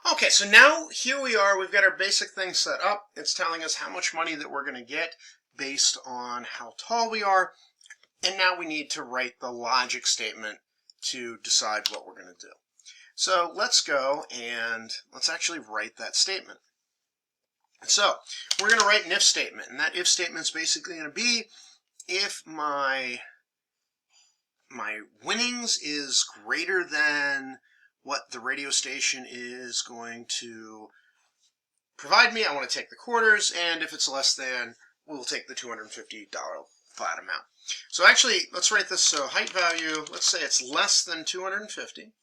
Okay, so now here we are. We've got our basic thing set up. It's telling us how much money that we're going to get based on how tall we are. And now we need to write the logic statement to decide what we're going to do. So let's go and let's actually write that statement. So we're going to write an if statement. And that if statement is basically going to be if my winnings is greater than what the radio station is going to provide me, I want to take the quarters, and if it's less than, we'll take the $250 flat amount. So actually, let's write this. So height value, let's say it's less than 250.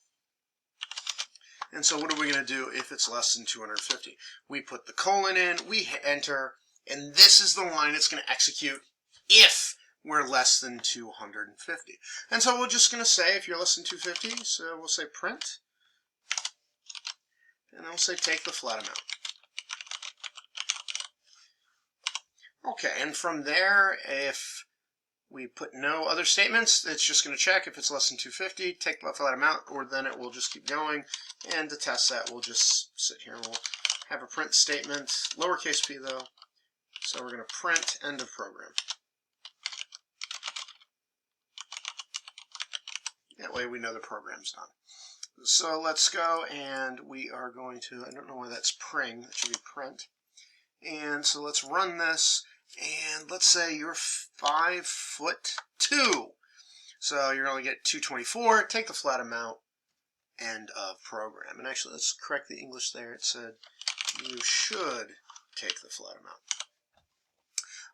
And so what are we going to do if it's less than 250? We put the colon in, we hit enter, and this is the line it's going to execute if we're less than 250. And so we're just going to say if you're less than 250, so we'll say print, and then we'll say take the flat amount. Okay, and from there, if we put no other statements, it's just going to check if it's less than 250, take the flat amount, or then it will just keep going. And to test that, we'll just sit here and we'll have a print statement, lowercase p though. So we're going to print end of program. That way we know the program's done. So let's go, and we are going to, I don't know why that's pring, that should be print. And so let's run this, and let's say you're 5'2". So you're going to get 224, take the flat amount, end of program. And actually, let's correct the English there. It said you should take the flat amount.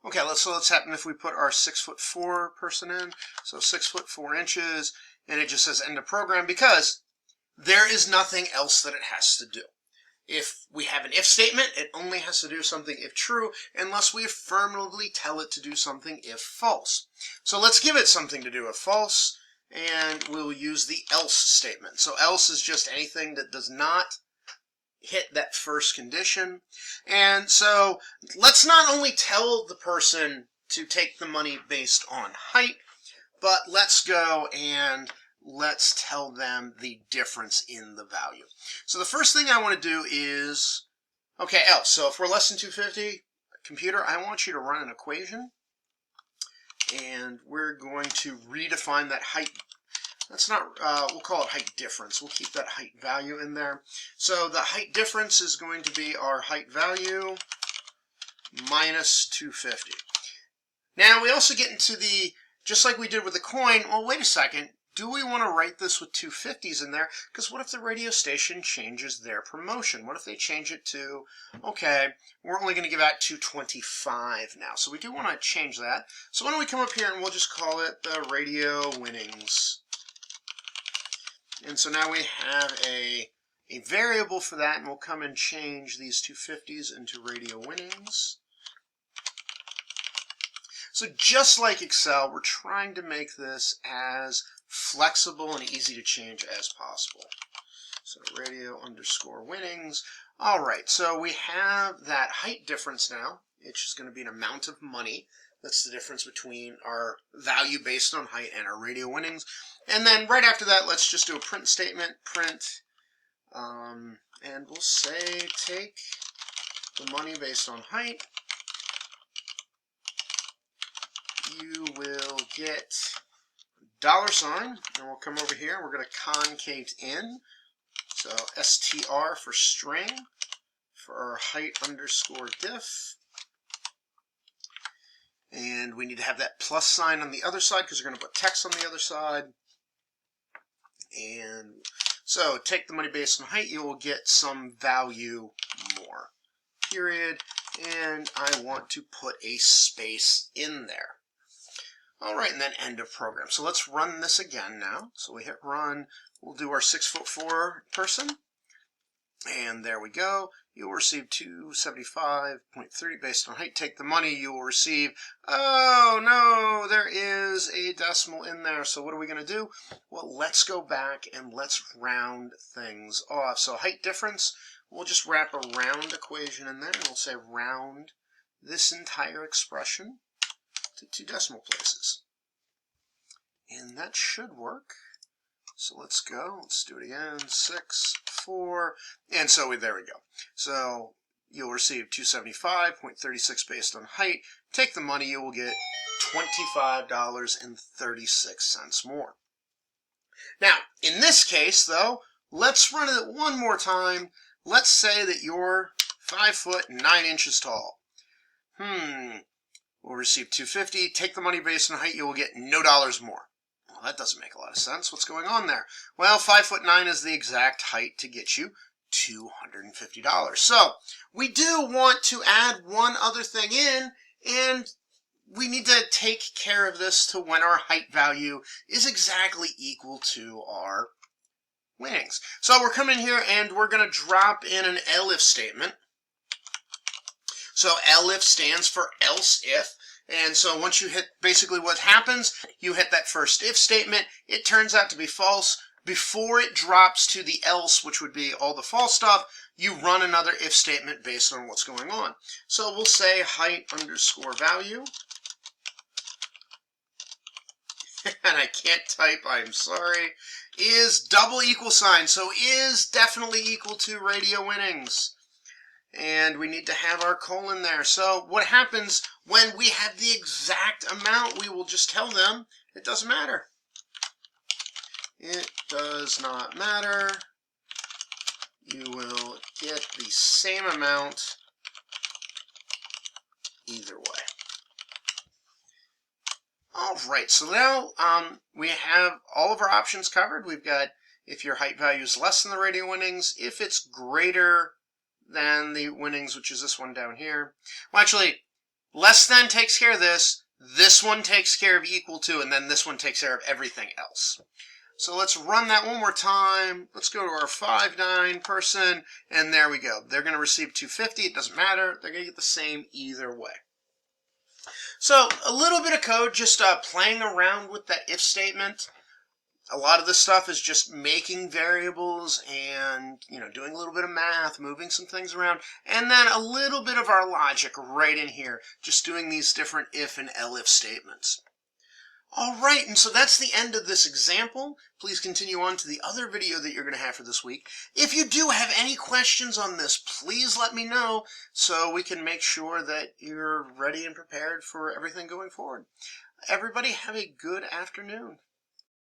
Okay, so let's happen if we put our 6'4" person in. So 6'4", and it just says end of program because there is nothing else that it has to do. If we have an if statement, it only has to do something if true, unless we affirmatively tell it to do something if false. So let's give it something to do if false, and we'll use the else statement. So else is just anything that does not hit that first condition. And so let's not only tell the person to take the money based on height, but let's go and let's tell them the difference in the value. So the first thing I want to do is, okay, else. So if we're less than 250, computer, I want you to run an equation. And we're going to redefine that height. That's not, we'll call it height difference. We'll keep that height value in there. So the height difference is going to be our height value minus 250. Now we also get into the, just like we did with the coin, well, wait a second. Do we want to write this with 250s in there? Because what if the radio station changes their promotion? What if they change it to, okay, we're only going to give out 225 now. So we do want to change that. So why don't we come up here and we'll just call it the radio winnings. And so now we have a variable for that, and we'll come and change these 250s into radio winnings. So just like Excel, we're trying to make this as flexible and easy to change as possible. So radio underscore winnings. All right, so we have that height difference now. It's just going to be an amount of money. That's the difference between our value based on height and our radio winnings. And then right after that, let's just do a print statement, print, and we'll say take the money based on height. You will get $, and we'll come over here, we're going to concate in, so str for string, for our height underscore diff, and we need to have that plus sign on the other side because we're going to put text on the other side, and so take the money based on height, you will get some value more, period, and I want to put a space in there. All right, and then end of program. So let's run this again now. So we hit run. We'll do our 6'4" person. And there we go. You'll receive 275.30 based on height. Take the money. You will receive, oh no, there is a decimal in there. So what are we going to do? Well, let's go back and let's round things off. So height difference, we'll just wrap a round equation in there. And we'll say round this entire expression to 2 decimal places. And that should work. So let's go. Let's do it again. 6, 4, and so there we go. So you'll receive 275.36 based on height. Take the money, you will get $25.36 more. Now, in this case, though, let's run it one more time. Let's say that you're 5 foot 9 inches tall. We'll receive 250. Take the money based on height, you will get no dollars more. Well, that doesn't make a lot of sense. What's going on there? Well, 5 foot 9 is the exact height to get you $250. So we do want to add one other thing in, and we need to take care of this to when our height value is exactly equal to our winnings. So we're coming here and we're going to drop in an Elif statement. So Elif stands for else if. And so once you hit, basically what happens, you hit that first if statement, it turns out to be false. Before it drops to the else, which would be all the false stuff, you run another if statement based on what's going on. So we'll say height underscore value. And I can't type, I'm sorry, is double equal sign. So is definitely equal to radio winnings. And we need to have our colon there. So what happens when we have the exact amount, we will just tell them it doesn't matter. It does not matter. You will get the same amount either way. All right, so now we have all of our options covered. We've got if your height value is less than the radio winnings, if it's greater than the winnings, which is this one down here. Well, actually, less than takes care of this. This one takes care of equal to, and then this one takes care of everything else. So let's run that one more time. Let's go to our 5'9" person, and there we go. They're going to receive 250. It doesn't matter. They're going to get the same either way. So a little bit of code, just playing around with that if statement. A lot of this stuff is just making variables and, doing a little bit of math, moving some things around, and then a little bit of our logic right in here, just doing these different if and elif statements. All right, and so that's the end of this example. Please continue on to the other video that you're going to have for this week. If you do have any questions on this, please let me know so we can make sure that you're ready and prepared for everything going forward. Everybody have a good afternoon.